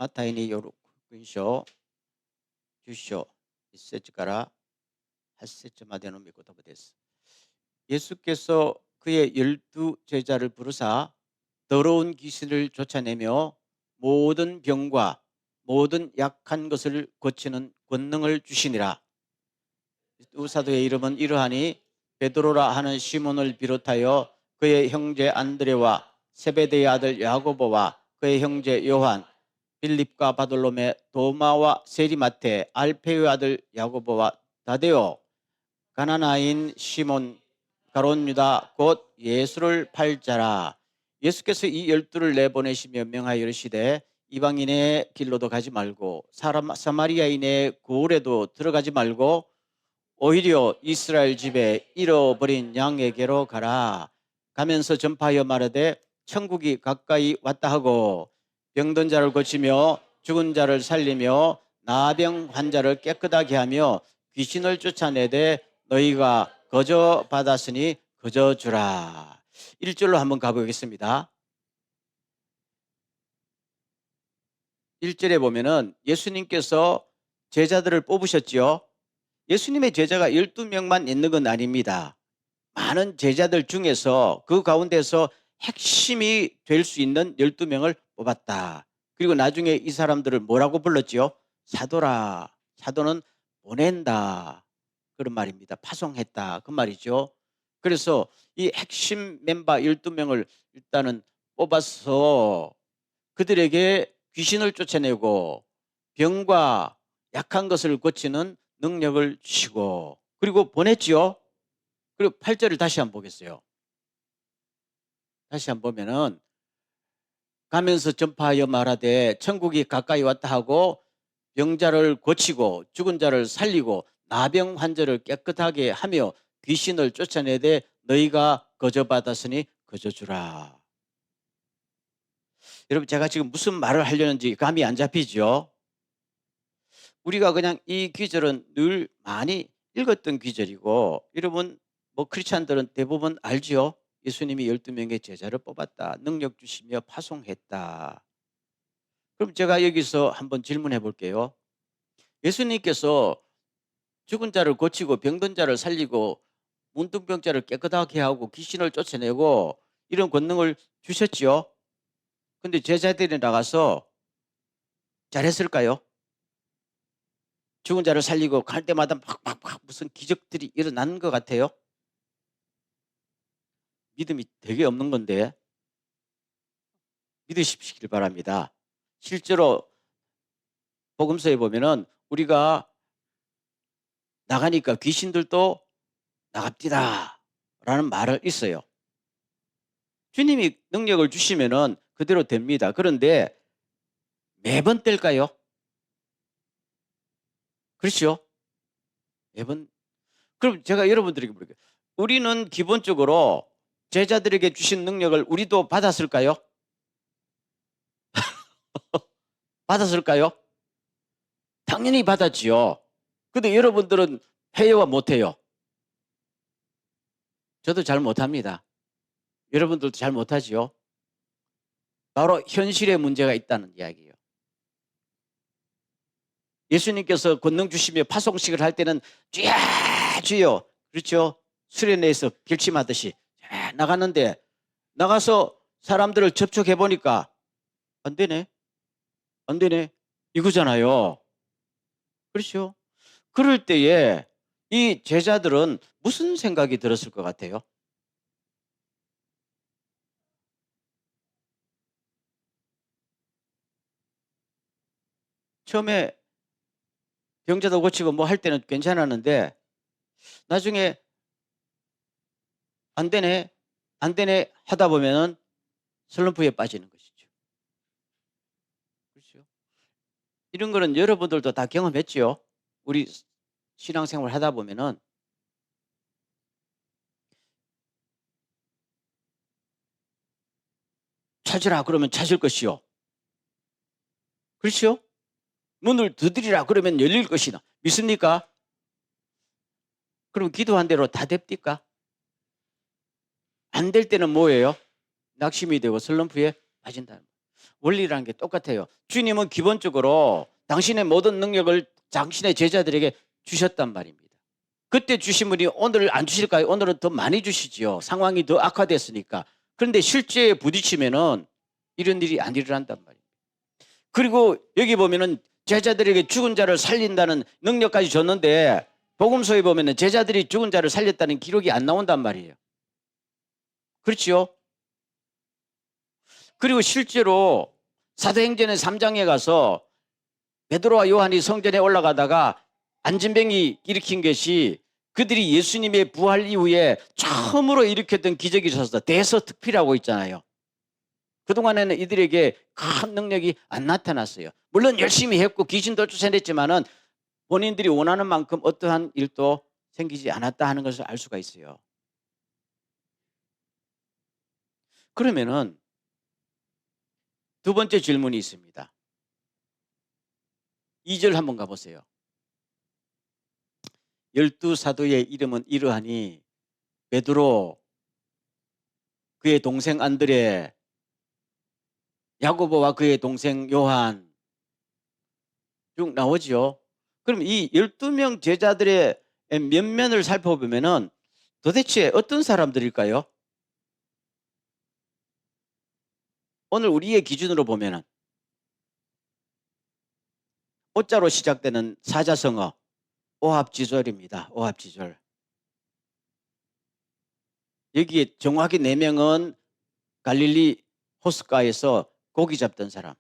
マタイによる福音書10章1節から8節までの御言葉です. 예수께서 그의 12제자를 부르사 더러운 귀신을 쫓아내며 모든 병과 모든 약한 것을 고치는 권능을 주시니라. 두 사도의 이름은 이러하니 베드로라 하는 시몬을 비롯하여 그의 형제 안드레와 세베대의 아들 야고보와 그의 형제 요한, 빌립과 바돌로메, 도마와 세리마테, 알페의 아들 야고보와 다데오, 가나나인 시몬, 가롯 유다 곧 예수를 팔 자라. 예수께서 이 12를 내보내시며 명하여 이르시되 이방인의 길로도 가지 말고 사마리아인의 고을에도 들어가지 말고 오히려 이스라엘 집에 잃어버린 양에게로 가라. 가면서 전파하여 말하되 천국이 가까이 왔다 하고 병든 자를 고치며 죽은 자를 살리며 나병 환자를 깨끗하게 하며 귀신을 쫓아내되 너희가 거저 받았으니 거저 주라. 1절로 한번 가보겠습니다. 1절에 보면은 예수님께서 제자들을 뽑으셨지요. 예수님의 제자가 12명만 있는 건 아닙니다. 많은 제자들 중에서 그 가운데서 핵심이 될 수 있는 12명을 뽑았다. 그리고 나중에 이 사람들을 뭐라고 불렀지요? 사도라. 사도는 보낸다. 그런 말입니다. 파송했다. 그 말이죠. 그래서 이 핵심 멤버 12명을 일단은 뽑아서 그들에게 귀신을 쫓아내고 병과 약한 것을 고치는 능력을 주시고 그리고 보냈지요. 그리고 8절을 다시 한번 보겠어요. 다시 한번 보면은 가면서 전파하여 말하되 천국이 가까이 왔다 하고 병자를 고치고 죽은 자를 살리고 나병 환자를 깨끗하게 하며 귀신을 쫓아내되 너희가 거저 받았으니 거저 주라. 여러분 제가 지금 무슨 말을 하려는지 감이 안 잡히죠? 우리가 그냥 이 귀절은 늘 많이 읽었던 귀절이고 여러분 뭐 크리스찬들은 대부분 알지요? 예수님이 12명의 제자를 뽑았다. 능력 주시며 파송했다. 그럼 제가 여기서 한번 질문해 볼게요. 예수님께서 죽은 자를 고치고 병든 자를 살리고 문둥병자를 깨끗하게 하고 귀신을 쫓아내고 이런 권능을 주셨지요. 근데 제자들이 나가서 잘했을까요? 죽은 자를 살리고 갈 때마다 막 무슨 기적들이 일어나는 것 같아요. 믿음이 되게 없는 건데 믿으시길 바랍니다. 실제로 복음서에 보면은 우리가 나가니까 귀신들도 나갑디다 라는 말을 있어요. 주님이 능력을 주시면은 그대로 됩니다. 그런데 매번 뗄까요? 그렇죠? 매번. 그럼 제가 여러분들에게 물을게요. 우리는 기본적으로 제자들에게 주신 능력을 우리도 받았을까요? 받았을까요? 당연히 받았지요. 근데 여러분들은 해요와 못해요? 저도 잘 못합니다. 여러분들도 잘 못하지요? 바로 현실에 문제가 있다는 이야기예요. 예수님께서 권능 주시며 파송식을 할 때는 주야 주여 그렇죠? 수련회에서 결심하듯이 나갔는데 나가서 사람들을 접촉해 보니까 안 되네 안 되네 이거잖아요. 그렇죠? 그럴 때에 이 제자들은 무슨 생각이 들었을 것 같아요? 처음에 병자도 고치고 뭐 할 때는 괜찮았는데 나중에 안 되네 안 되네 하다 보면은 슬럼프에 빠지는 것이죠. 그렇죠? 이런 거는 여러분들도 다 경험했죠. 우리 신앙생활 하다 보면은 찾으라 그러면 찾을 것이요. 그렇죠? 문을 두드리라 그러면 열릴 것이다. 믿습니까? 그럼 기도한 대로 다 됩니까? 안 될 때는 뭐예요? 낙심이 되고 슬럼프에 빠진다. 원리라는 게 똑같아요. 주님은 기본적으로 당신의 모든 능력을 당신의 제자들에게 주셨단 말입니다. 그때 주신 분이 오늘 안 주실까요? 오늘은 더 많이 주시지요. 상황이 더 악화됐으니까. 그런데 실제에 부딪히면은 이런 일이 안 일어난단 말이에요. 그리고 여기 보면은 제자들에게 죽은 자를 살린다는 능력까지 줬는데 복음서에 보면은 제자들이 죽은 자를 살렸다는 기록이 안 나온단 말이에요. 그렇지요? 그리고 실제로 사도행전의 3장에 가서 베드로와 요한이 성전에 올라가다가 안진병이 일으킨 것이 그들이 예수님의 부활 이후에 처음으로 일으켰던 기적이 있어서 대서특필하고 있잖아요. 그동안에는 이들에게 큰 능력이 안 나타났어요. 물론 열심히 했고 귀신도 쫓아냈지만은 본인들이 원하는 만큼 어떠한 일도 생기지 않았다 하는 것을 알 수가 있어요. 그러면은 두 번째 질문이 있습니다. 2절 한번 가보세요. 12사도의 이름은 이러하니 베드로, 그의 동생 안드레, 야고보와 그의 동생 요한 쭉 나오죠. 그럼 이 12명 제자들의 면면을 살펴보면은 도대체 어떤 사람들일까요? 오늘 우리의 기준으로 보면은 오자로 시작되는 사자성어 오합지졸입니다. 오합지졸. 여기에 정확히 4명은 갈릴리 호숫가에서 고기 잡던 사람.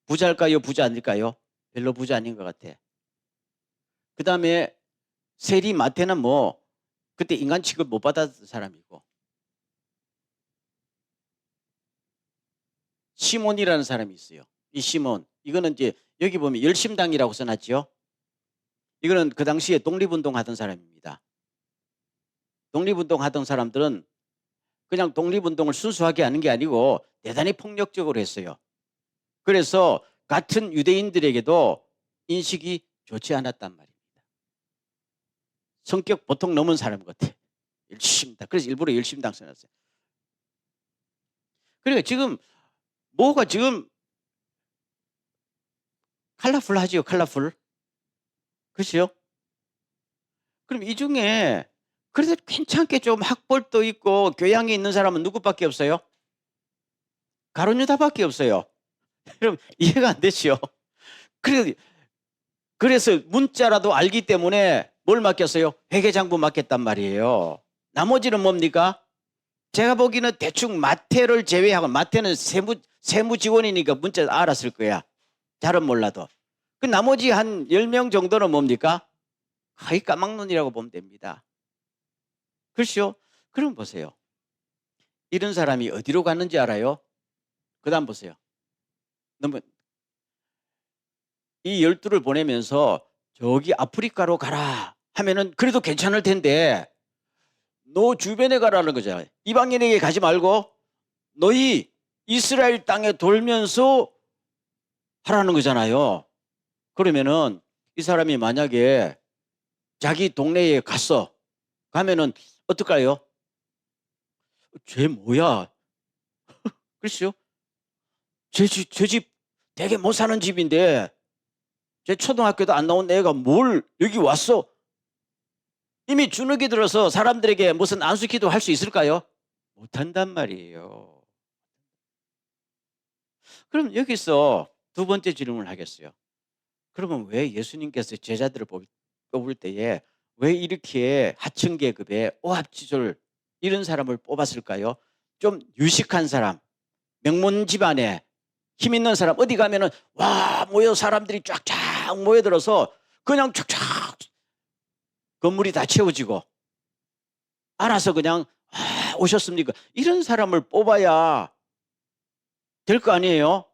부자일까요? 부자 아닐까요? 별로 부자 아닌 것 같아. 그 다음에 세리 마태는 뭐 그때 인간 취급 못 받았던 사람이고, 시몬이라는 사람이 있어요. 이 시몬, 이거는 이제 여기 보면 열심당이라고 써놨죠. 이거는 그 당시에 독립운동 하던 사람입니다. 독립운동 하던 사람들은 그냥 독립운동을 순수하게 하는 게 아니고 대단히 폭력적으로 했어요. 그래서 같은 유대인들에게도 인식이 좋지 않았단 말입니다. 성격 보통 넘은 사람 같아. 열심당. 그래서 일부러 열심당 써놨어요. 그러니까 지금 뭐가 지금 컬러풀하지요. 컬러풀. 그렇죠? 그럼 이 중에 그래도 괜찮게 좀 학벌도 있고 교양이 있는 사람은 누구밖에 없어요? 가룟 유다밖에 없어요. 그럼 이해가 안 되죠. 그래서 문자라도 알기 때문에 뭘 맡겼어요? 회계장부 맡겼단 말이에요. 나머지는 뭡니까? 제가 보기에는 대충 마태를 제외하고, 마태는 세무 직원이니까 문자 알았을 거야. 잘은 몰라도. 그 나머지 한 10명 정도는 뭡니까? 거의 까막눈이라고 보면 됩니다. 그렇죠? 그럼 보세요. 이런 사람이 어디로 갔는지 알아요? 그 다음 보세요. 너무 이 12를 보내면서 저기 아프리카로 가라 하면은 그래도 괜찮을 텐데 너 주변에 가라는 거잖아요. 이방인에게 가지 말고 너희 이스라엘 땅에 돌면서 하라는 거잖아요. 그러면은 이 사람이 만약에 자기 동네에 가면은 어떨까요? 쟤 뭐야? 그렇죠? 제 집 되게 못 사는 집인데 제 초등학교도 안 나온 애가 뭘 여기 왔어? 이미 주눅이 들어서 사람들에게 무슨 안수기도 할 수 있을까요? 못한단 말이에요. 그럼 여기서 두 번째 질문을 하겠어요. 그러면 왜 예수님께서 제자들을 뽑을 때에 왜 이렇게 하층 계급의 오합지졸 이런 사람을 뽑았을까요? 좀 유식한 사람, 명문 집안에 힘 있는 사람, 어디 가면은 와 모여 사람들이 쫙쫙 모여들어서 그냥 쫙쫙 건물이 다 채워지고 알아서 그냥 오셨습니까? 이런 사람을 뽑아야 될 거 아니에요?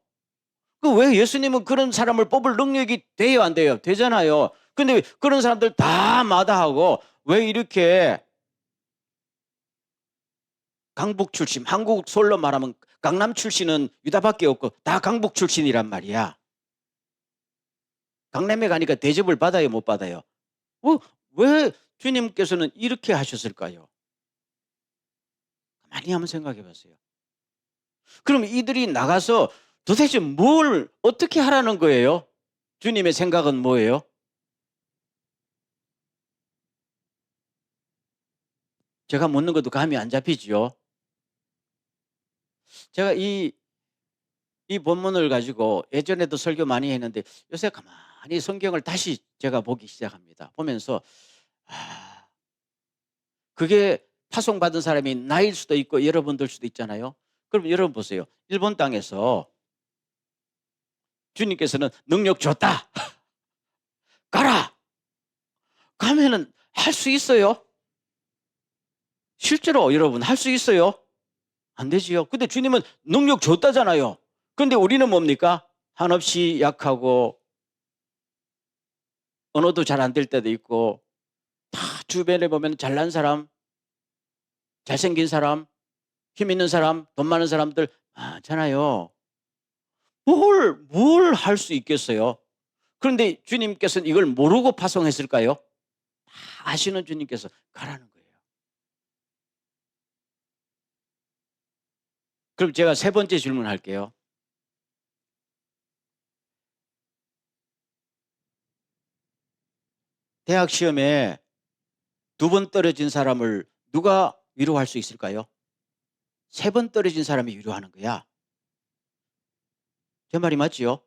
그 왜 예수님은 그런 사람을 뽑을 능력이 돼요, 안 돼요? 되잖아요. 근데 그런 사람들 다 마다하고 왜 이렇게 강북 출신, 한국 솔로 말하면 강남 출신은 유다밖에 없고 다 강북 출신이란 말이야. 강남에 가니까 대접을 받아요, 못 받아요? 왜 주님께서는 이렇게 하셨을까요? 많이 한번 생각해 보세요. 그럼 이들이 나가서 도대체 뭘 어떻게 하라는 거예요? 주님의 생각은 뭐예요? 제가 묻는 것도 감이 안 잡히지요. 제가 이 본문을 가지고 예전에도 설교 많이 했는데 요새 가만히 성경을 다시 제가 보기 시작합니다. 보면서 아, 그게 파송받은 사람이 나일 수도 있고 여러분들 수도 있잖아요. 그럼 여러분 보세요. 일본 땅에서 주님께서는 능력 줬다. 가라. 가면은 할 수 있어요? 실제로 여러분 할 수 있어요? 안 되지요. 근데 주님은 능력 줬다잖아요. 근데 우리는 뭡니까? 한없이 약하고 언어도 잘 안 될 때도 있고 다 주변에 보면 잘난 사람, 잘생긴 사람, 힘 있는 사람, 돈 많은 사람들 많잖아요. 뭘 할 수 있겠어요? 그런데 주님께서는 이걸 모르고 파송했을까요? 다 아시는 주님께서 가라는 거예요. 그럼 제가 세 번째 질문할게요. 대학 시험에 2번 떨어진 사람을 누가 위로할 수 있을까요? 3번 떨어진 사람이 위로하는 거야. 제 말이 맞지요?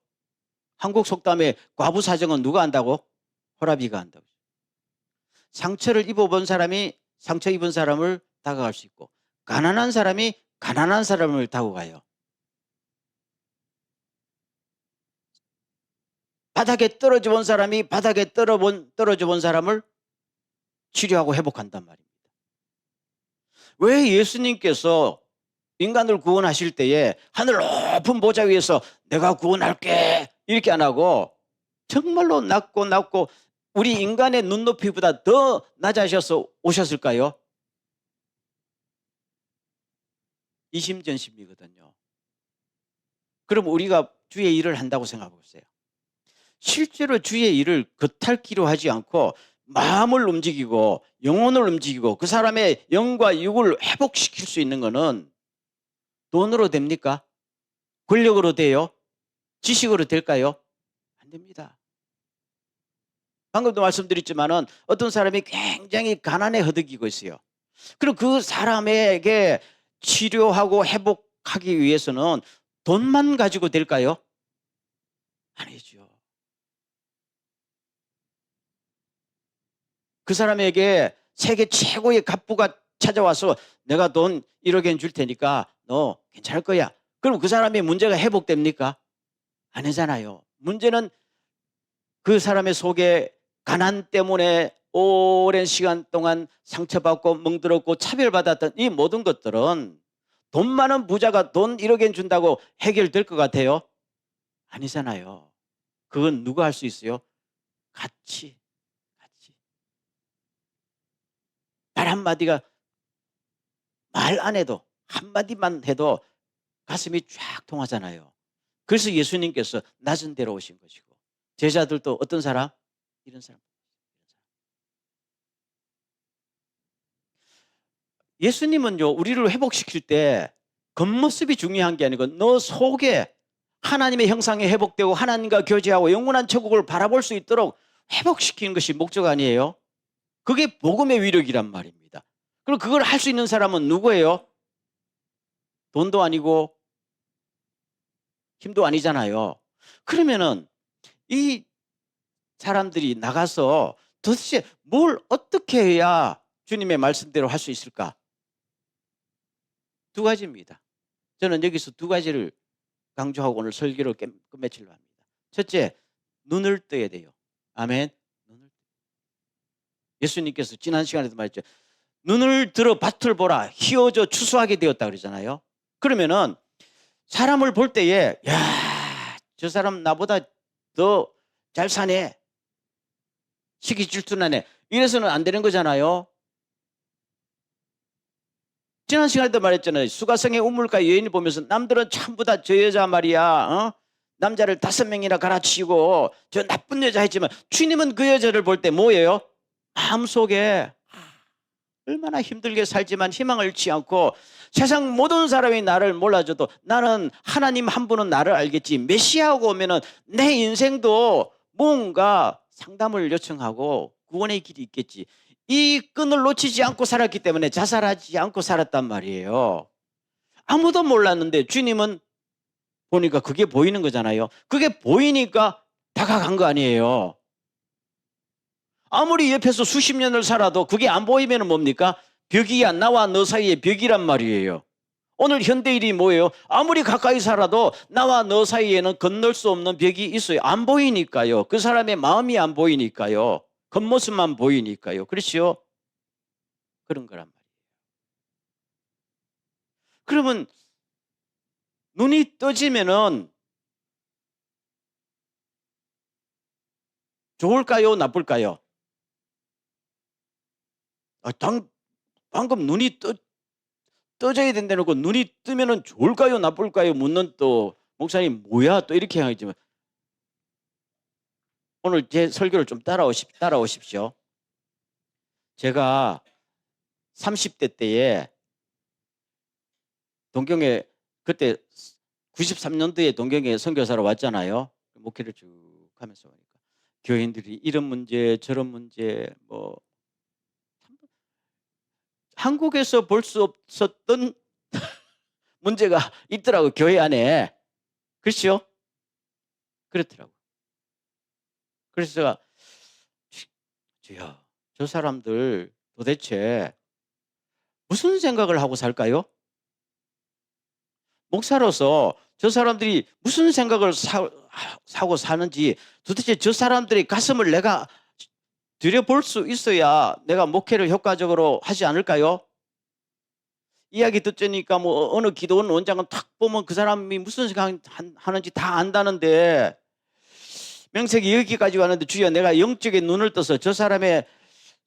한국 속담에 과부 사정은 누가 한다고? 호라비가 한다고. 상처를 입어본 사람이 상처 입은 사람을 다가갈 수 있고 가난한 사람이 가난한 사람을 다가가요. 바닥에 떨어져 본 사람이 바닥에 떨어져 본 사람을 치료하고 회복한단 말입니다. 왜 예수님께서 인간을 구원하실 때에 하늘 높은 보좌 위에서 내가 구원할게 이렇게 안 하고 정말로 낮고 우리 인간의 눈높이보다 더 낮아셔서 오셨을까요? 이심전심이거든요. 그럼 우리가 주의 일을 한다고 생각해 보세요. 실제로 주의 일을 겉핥기로 하지 않고 마음을 움직이고 영혼을 움직이고 그 사람의 영과 육을 회복시킬 수 있는 것은 돈으로 됩니까? 권력으로 돼요? 지식으로 될까요? 안 됩니다. 방금도 말씀드렸지만은 어떤 사람이 굉장히 가난에 허덕이고 있어요. 그럼 그 사람에게 치료하고 회복하기 위해서는 돈만 가지고 될까요? 아니죠. 그 사람에게 세계 최고의 갑부가 찾아와서 내가 돈 1억엔 줄 테니까 너 괜찮을 거야. 그럼 그 사람의 문제가 회복됩니까? 아니잖아요. 문제는 그 사람의 속에 가난 때문에 오랜 시간 동안 상처받고 멍들었고 차별받았던 이 모든 것들은 돈 많은 부자가 돈 1억엔 준다고 해결될 것 같아요? 아니잖아요. 그건 누가 할 수 있어요? 같이. 말 한마디가 말 안 해도 한마디만 해도 가슴이 쫙 통하잖아요. 그래서 예수님께서 낮은 데로 오신 것이고 제자들도 어떤 사람? 이런 사람. 예수님은요 우리를 회복시킬 때 겉모습이 중요한 게 아니고 너 속에 하나님의 형상이 회복되고 하나님과 교제하고 영원한 천국을 바라볼 수 있도록 회복시키는 것이 목적 아니에요? 그게 복음의 위력이란 말입니다. 그럼 그걸 할 수 있는 사람은 누구예요? 돈도 아니고 힘도 아니잖아요. 그러면은 이 사람들이 나가서 도대체 뭘 어떻게 해야 주님의 말씀대로 할 수 있을까? 두 가지입니다. 저는 여기서 두 가지를 강조하고 오늘 설교를 끝맺으려 합니다. 첫째, 눈을 떠야 돼요. 아멘. 예수님께서 지난 시간에도 말했죠. 눈을 들어 밭을 보라. 희어져 추수하게 되었다 그러잖아요. 그러면은 사람을 볼 때에 야, 저 사람 나보다 더 잘 사네. 시기 질투나네. 이래서는 안 되는 거잖아요. 지난 시간에도 말했잖아요. 수가성의 우물가 여인을 보면서 남들은 전부 다 저 여자 말이야. 남자를 5명이나 갈아치우고 저 나쁜 여자 했지만 주님은 그 여자를 볼 때 뭐예요? 마음속에 얼마나 힘들게 살지만 희망을 잃지 않고 세상 모든 사람이 나를 몰라줘도 나는 하나님 한 분은 나를 알겠지. 메시아하고 오면은 내 인생도 뭔가 상담을 요청하고 구원의 길이 있겠지. 이 끈을 놓치지 않고 살았기 때문에 자살하지 않고 살았단 말이에요. 아무도 몰랐는데 주님은 보니까 그게 보이는 거잖아요. 그게 보이니까 다가간 거 아니에요. 아무리 옆에서 수십 년을 살아도 그게 안 보이면 뭡니까? 벽이야. 나와 너 사이에 벽이란 말이에요. 오늘 현대인이 뭐예요? 아무리 가까이 살아도 나와 너 사이에는 건널 수 없는 벽이 있어요. 안 보이니까요. 그 사람의 마음이 안 보이니까요. 겉모습만 보이니까요. 그렇죠? 그런 거란 말이에요. 그러면 눈이 떠지면은 좋을까요? 나쁠까요? 방금 눈이 떠져야 된다는 거 눈이 뜨면은 좋을까요? 나쁠까요? 묻는 또 목사님 뭐야? 또 이렇게 하지만 오늘 제 설교를 좀 따라오십시오. 제가 30대 때에 동경에 그때 93년도에 동경에 선교사로 왔잖아요. 목회를 쭉 하면서 보니까 교인들이 이런 문제 저런 문제 뭐 한국에서 볼 수 없었던 문제가 있더라고요. 교회 안에. 그렇죠? 그렇더라고요. 그래서 제가 주여 저 사람들 도대체 무슨 생각을 하고 살까요? 목사로서 저 사람들이 무슨 생각을 사고 사는지 도대체 저 사람들의 가슴을 내가 들여볼 수 있어야 내가 목회를 효과적으로 하지 않을까요? 이야기 듣자니까 뭐 어느 기도원 원장은 탁 보면 그 사람이 무슨 생각 하는지 다 안다는데 명색이 여기까지 왔는데 주여 내가 영적인 눈을 떠서 저 사람의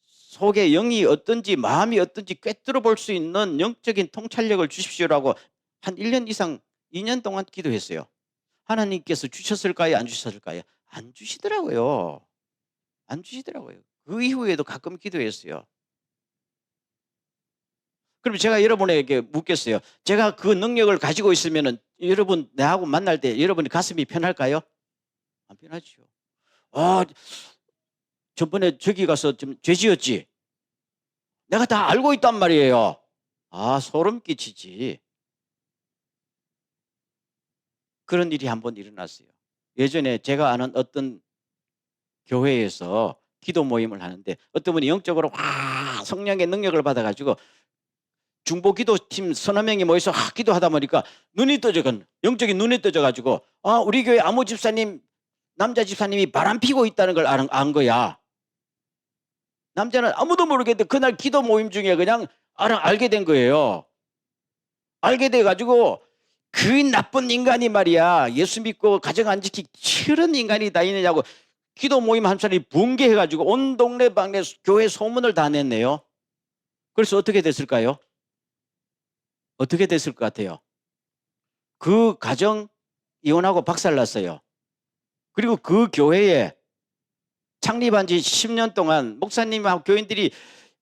속에 영이 어떤지 마음이 어떤지 꿰뚫어 볼 수 있는 영적인 통찰력을 주십시오라고 한 1년 이상 2년 동안 기도했어요. 하나님께서 주셨을까요? 안 주셨을까요? 안 주시더라고요. 안 주시더라고요. 그 이후에도 가끔 기도했어요. 그럼 제가 여러분에게 묻겠어요. 제가 그 능력을 가지고 있으면 여러분 나하고 만날 때 여러분이 가슴이 편할까요? 안 편하죠. 아, 저번에 저기 가서 좀 죄 지었지? 내가 다 알고 있단 말이에요. 아, 소름 끼치지. 그런 일이 한번 일어났어요. 예전에 제가 아는 어떤 교회에서 기도 모임을 하는데 어떤 분이 영적으로 성령의 능력을 받아가지고 중보 기도팀 서너 명이 모여서 기도하다 보니까 눈이 떠져간 영적인 눈이 떠져가지고 우리 교회 아무 집사님 남자 집사님이 바람 피고 있다는 걸 안 거야. 남자는 아무도 모르겠는데 그날 기도 모임 중에 그냥 알게 된 거예요. 알게 돼가지고 그 나쁜 인간이 말이야 예수 믿고 가정 안 지키기 싫은 인간이 다 있느냐고 기도 모임 한 사람이 붕괴해가지고 온 동네 방네 교회 소문을 다 냈네요. 그래서 어떻게 됐을까요? 어떻게 됐을 것 같아요? 그 가정 이혼하고 박살났어요. 그리고 그 교회에 창립한 지 10년 동안 목사님하고 교인들이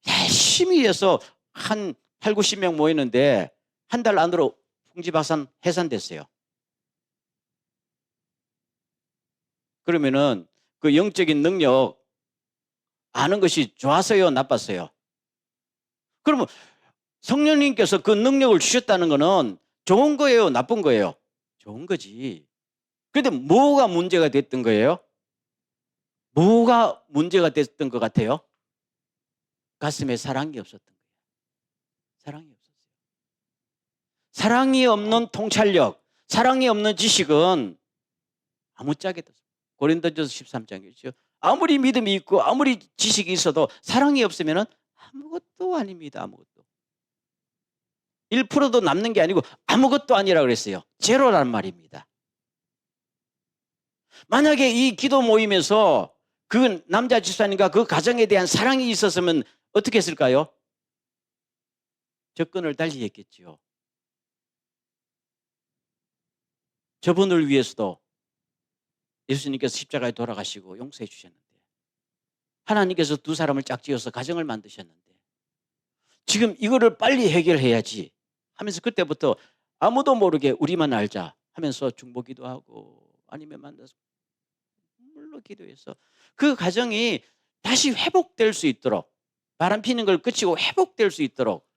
열심히 해서 한 8, 90명 모이는데 한 달 안으로 풍지박산 해산됐어요. 그러면은 그 영적인 능력 아는 것이 좋았어요, 나빴어요? 그러면 성령님께서 그 능력을 주셨다는 것은 좋은 거예요, 나쁜 거예요? 좋은 거지. 그런데 뭐가 문제가 됐던 거예요? 뭐가 문제가 됐던 것 같아요? 가슴에 사랑이 없었던 거예요. 사랑이 없었어요. 사랑이 없는 통찰력, 사랑이 없는 지식은 아무짝에도 고린도전서 13장이죠. 아무리 믿음이 있고 아무리 지식이 있어도 사랑이 없으면 아무것도 아닙니다. 아무것도. 1%도 남는 게 아니고 아무것도 아니라 그랬어요. 제로란 말입니다. 만약에 이 기도 모임에서 그 남자 집사님과 그 가정에 대한 사랑이 있었으면 어떻게 했을까요? 접근을 달리 했겠지요. 저분을 위해서도 예수님께서 십자가에 돌아가시고 용서해 주셨는데 하나님께서 두 사람을 짝지어서 가정을 만드셨는데 지금 이거를 빨리 해결해야지 하면서 그때부터 아무도 모르게 우리만 알자 하면서 중보기도 하고 아니면 만나서 눈물로 기도해서 그 가정이 다시 회복될 수 있도록 바람 피는 걸 그치고 회복될 수 있도록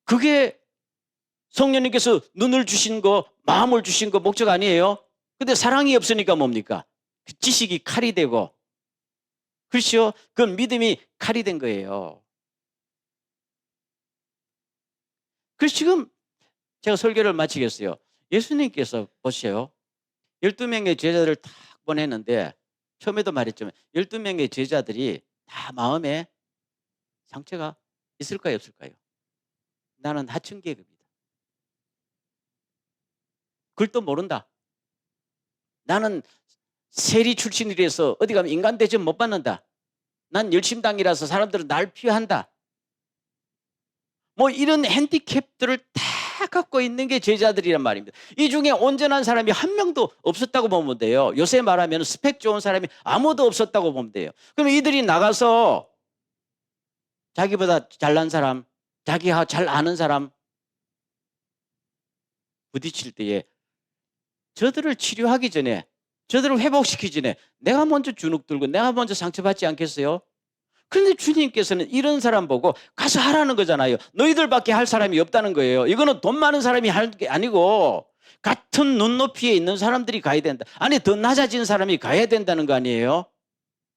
그게 성령님께서 눈을 주신 거 마음을 주신 거 목적 아니에요? 근데 사랑이 없으니까 뭡니까? 그 지식이 칼이 되고 그렇죠? 그건 믿음이 칼이 된 거예요. 그래서 지금 제가 설교를 마치겠어요. 예수님께서 보세요. 12명의 제자들을 딱 보냈는데 처음에도 말했지만 12명의 제자들이 다 마음에 상처가 있을까요? 없을까요? 나는 하층 계급이다. 글도 모른다. 나는 세리 출신이라서 어디 가면 인간 대접 못 받는다. 난 열심당이라서 사람들은 날 피한다. 뭐 이런 핸디캡들을 다 갖고 있는 게 제자들이란 말입니다. 이 중에 온전한 사람이 한 명도 없었다고 보면 돼요. 요새 말하면 스펙 좋은 사람이 아무도 없었다고 보면 돼요. 그럼 이들이 나가서 자기보다 잘난 사람, 자기가 잘 아는 사람 부딪힐 때에 저들을 치료하기 전에 저들을 회복시키기 전에 내가 먼저 주눅 들고 내가 먼저 상처받지 않겠어요? 그런데 주님께서는 이런 사람 보고 가서 하라는 거잖아요. 너희들밖에 할 사람이 없다는 거예요. 이거는 돈 많은 사람이 할 게 아니고 같은 눈높이에 있는 사람들이 가야 된다. 아니 더 낮아진 사람이 가야 된다는 거 아니에요?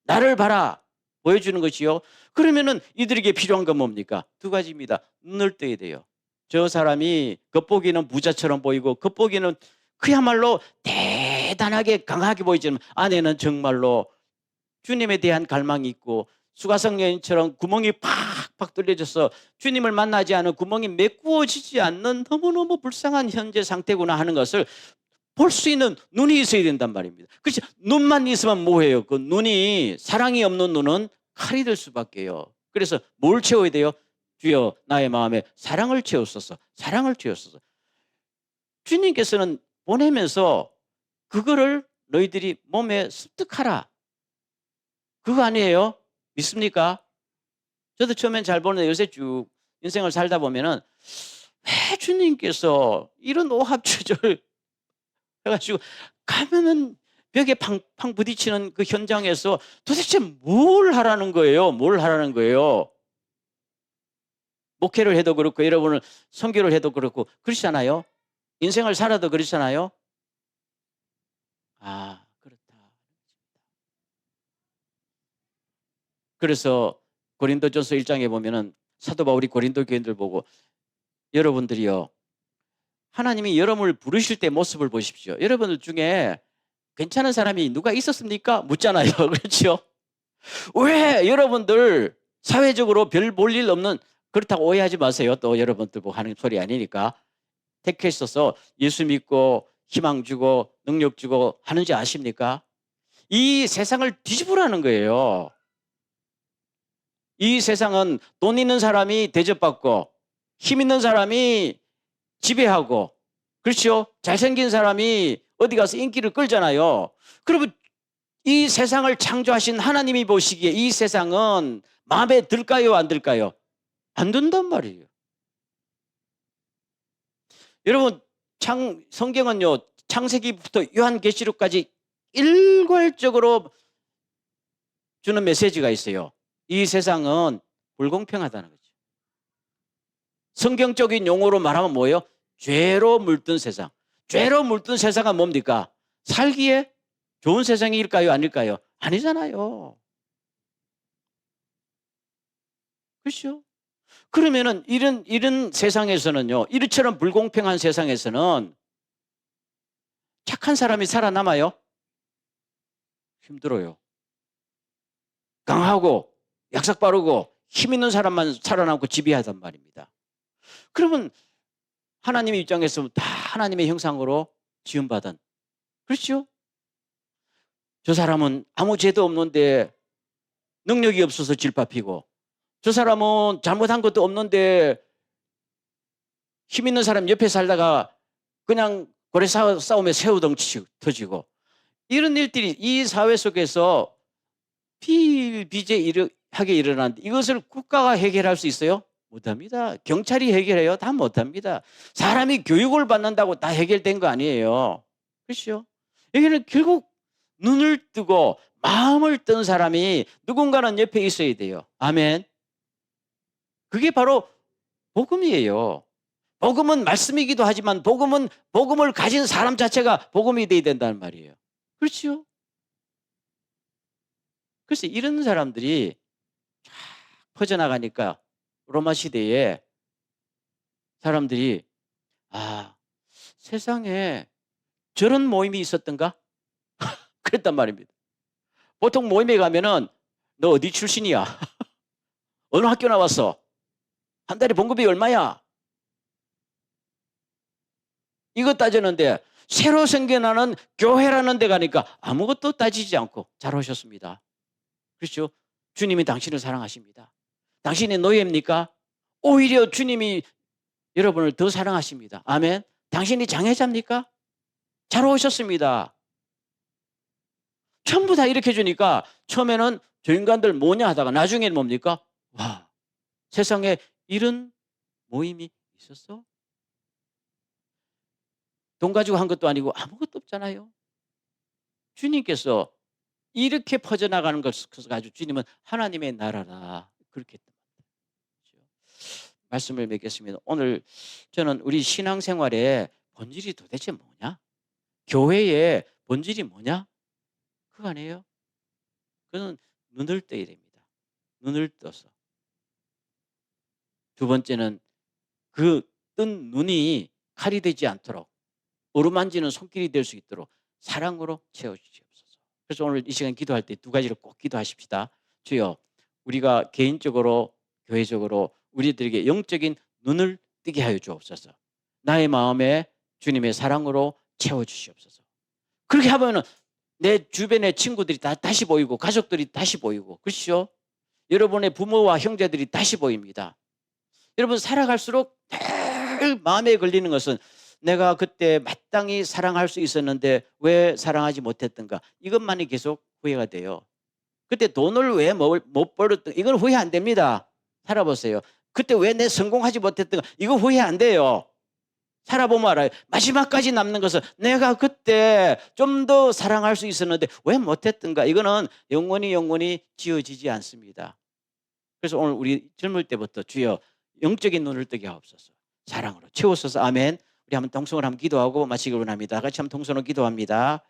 나를 봐라 보여주는 것이요. 그러면은 이들에게 필요한 건 뭡니까? 두 가지입니다. 눈을 떠야 돼요. 저 사람이 겉보기는 부자처럼 보이고 겉보기는 그야말로 대단하게 강하게 보이지만 안에는 정말로 주님에 대한 갈망이 있고 수가성 여인처럼 구멍이 팍팍 뚫려져서 주님을 만나지 않은 구멍이 메꾸어지지 않는 너무너무 불쌍한 현재 상태구나 하는 것을 볼 수 있는 눈이 있어야 된단 말입니다. 그렇지 눈만 있으면 뭐해요? 그 눈이 사랑이 없는 눈은 칼이 될 수밖에요. 그래서 뭘 채워야 돼요? 주여 나의 마음에 사랑을 채웠소서. 사랑을 채웠소서. 주님께서는 보내면서 그거를 너희들이 몸에 습득하라. 그거 아니에요? 믿습니까? 저도 처음엔 잘 보는데 요새 쭉 인생을 살다 보면은 왜 주님께서 이런 오합지졸 해가지고 가면은 벽에 팡팡 부딪히는 그 현장에서 도대체 뭘 하라는 거예요? 뭘 하라는 거예요? 목회를 해도 그렇고 여러분을 선교를 해도 그렇고 그렇잖아요. 인생을 살아도 그렇잖아요. 아 그렇다. 그래서 고린도전서 1장에 보면은 사도 바울이 고린도 교인들 보고 여러분들이요. 하나님이 여러분을 부르실 때 모습을 보십시오. 여러분들 중에 괜찮은 사람이 누가 있었습니까? 묻잖아요. 그렇죠? 왜 여러분들 사회적으로 별 볼 일 없는 그렇다고 오해하지 마세요. 또 여러분들 보고 하는 소리 아니니까. 택했어서 예수 믿고 희망 주고 능력 주고 하는지 아십니까? 이 세상을 뒤집으라는 거예요. 이 세상은 돈 있는 사람이 대접받고 힘 있는 사람이 지배하고 그렇죠? 잘생긴 사람이 어디 가서 인기를 끌잖아요. 그러면 이 세상을 창조하신 하나님이 보시기에 이 세상은 마음에 들까요? 안 들까요? 안 든단 말이에요. 여러분 성경은요. 창세기부터 요한계시록까지 일괄적으로 주는 메시지가 있어요. 이 세상은 불공평하다는 거죠. 성경적인 용어로 말하면 뭐예요? 죄로 물든 세상. 죄로 물든 세상은 뭡니까? 살기에 좋은 세상일까요? 아닐까요? 아니잖아요. 그렇죠? 그러면은 이런 세상에서는요. 이처럼 불공평한 세상에서는 착한 사람이 살아남아요? 힘들어요. 강하고 약삭 빠르고 힘 있는 사람만 살아남고 지배하단 말입니다. 그러면 하나님의 입장에서 다 하나님의 형상으로 지음받은 그렇죠? 저 사람은 아무 죄도 없는데 능력이 없어서 질밥히고 저 사람은 잘못한 것도 없는데 힘 있는 사람 옆에 살다가 그냥 고래 싸움에 새우덩치 터지고 이런 일들이 이 사회 속에서 비일비재하게 일어나는데 이것을 국가가 해결할 수 있어요? 못합니다. 경찰이 해결해요? 다 못합니다. 사람이 교육을 받는다고 다 해결된 거 아니에요. 그렇죠? 여기는 결국 눈을 뜨고 마음을 뜬 사람이 누군가는 옆에 있어야 돼요. 아멘. 그게 바로 복음이에요. 복음은 말씀이기도 하지만 복음은 복음을 가진 사람 자체가 복음이 돼야 된다는 말이에요. 그렇죠? 그래서 이런 사람들이 쫙 퍼져나가니까 로마 시대에 사람들이 아, 세상에 저런 모임이 있었던가? 그랬단 말입니다. 보통 모임에 가면은 너 어디 출신이야? 어느 학교 나왔어? 한 달에 봉급이 얼마야? 이거 따지는데 새로 생겨나는 교회라는 데 가니까 아무것도 따지지 않고 잘 오셨습니다. 그렇죠? 주님이 당신을 사랑하십니다. 당신이 노예입니까? 오히려 주님이 여러분을 더 사랑하십니다. 아멘. 당신이 장애자입니까? 잘 오셨습니다. 전부 다 이렇게 주니까 처음에는 저 인간들 뭐냐 하다가 나중에는 뭡니까? 와, 세상에 이런 모임이 있었어? 돈 가지고 한 것도 아니고 아무것도 없잖아요. 주님께서 이렇게 퍼져나가는 것을 가지고 주님은 하나님의 나라라 그렇게 했단 말이죠. 말씀을 맺겠습니다. 오늘 저는 우리 신앙생활의 본질이 도대체 뭐냐? 교회의 본질이 뭐냐? 그거 아니에요? 그는 눈을 떠야 됩니다. 눈을 떠서. 두 번째는 그 뜬 눈이 칼이 되지 않도록 어루만지는 손길이 될 수 있도록 사랑으로 채워주시옵소서. 그래서 오늘 이 시간 기도할 때 두 가지를 꼭 기도하십시다. 주여, 우리가 개인적으로 교회적으로 우리들에게 영적인 눈을 뜨게 하여 주옵소서. 나의 마음에 주님의 사랑으로 채워주시옵소서. 그렇게 하면은 내 주변의 친구들이 다시 보이고 가족들이 다시 보이고 그렇죠? 여러분의 부모와 형제들이 다시 보입니다. 여러분 살아갈수록 늘 마음에 걸리는 것은 내가 그때 마땅히 사랑할 수 있었는데 왜 사랑하지 못했던가 이것만이 계속 후회가 돼요. 그때 돈을 왜 못 벌었던가 이건 후회 안 됩니다. 살아보세요. 그때 왜 내 성공하지 못했던가 이거 후회 안 돼요. 살아보면 알아요. 마지막까지 남는 것은 내가 그때 좀 더 사랑할 수 있었는데 왜 못했던가 이거는 영원히 지워지지 않습니다. 그래서 오늘 우리 젊을 때부터 주여 영적인 눈을 뜨게 하옵소서. 사랑으로 채우소서. 아멘. 우리 한번 동성을 한번 기도하고 마치기 원합니다. 같이 한번 동성으로 기도합니다.